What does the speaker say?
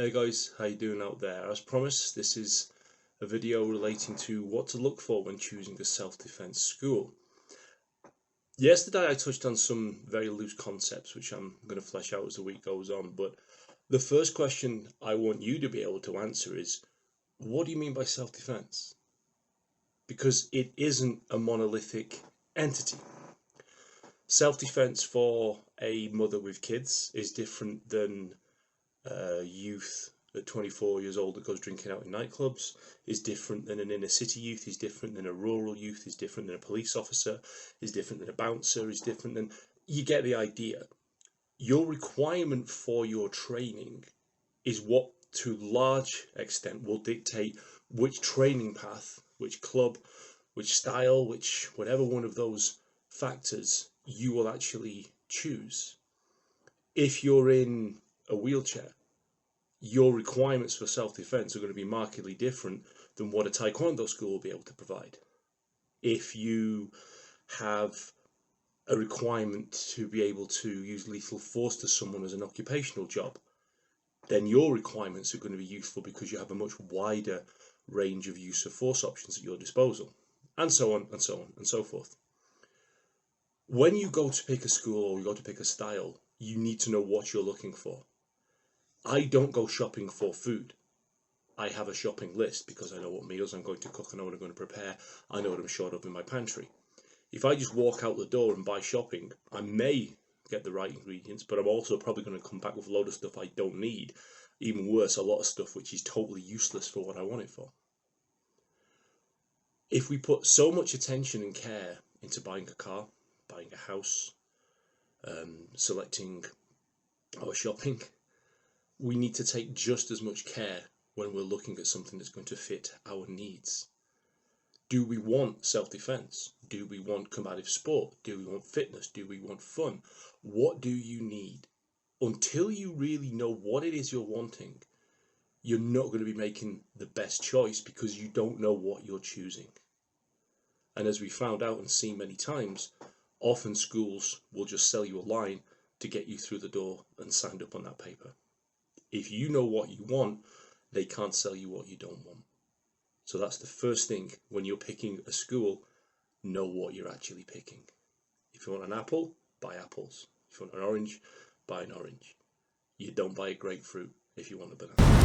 Hey guys, how you doing out there? As promised, this is a video relating to what to look for when choosing a self-defense school. Yesterday I touched on some very loose concepts which I'm going to flesh out as the week goes on, but the first question I want you to be able to answer is, what do you mean by self-defense? Because it isn't a monolithic entity. Self-defense for a mother with kids is different than youth at 24 years old that goes drinking out in nightclubs, is different than an inner city youth, is different than a rural youth, is different than a police officer, is different than a bouncer, is different than... You get the idea. Your requirement for your training is what to large extent will dictate which training path, which club, which style, which whatever one of those factors you will actually choose. If you're in a wheelchair, your requirements for self-defense are going to be markedly different than what a taekwondo school will be able to provide. If you have a requirement to be able to use lethal force to someone as an occupational job, then your requirements are going to be useful because you have a much wider range of use of force options at your disposal, and so on and so on and so forth. When you go to pick a school or you go to pick a style, you need to know what you're looking for. I don't go shopping for food. I have a shopping list because I know what meals I'm going to cook, I know what I'm going to prepare, I know what I'm short of in my pantry. If I just walk out the door and buy shopping, I may get the right ingredients, but I'm also probably going to come back with a load of stuff I don't need. Even worse, a lot of stuff which is totally useless for what I want it for. If we put so much attention and care into buying a car, buying a house, selecting our shopping, we need to take just as much care when we're looking at something that's going to fit our needs. Do we want self-defense? Do we want combative sport? Do we want fitness? Do we want fun? What do you need? Until you really know what it is you're wanting, you're not going to be making the best choice because you don't know what you're choosing. And as we found out and seen many times, often schools will just sell you a line to get you through the door and signed up on that paper. If you know what you want, they can't sell you what you don't want. So that's the first thing when you're picking a school, know what you're actually picking. If you want an apple, buy apples. If you want an orange, buy an orange. You don't buy a grapefruit if you want a banana.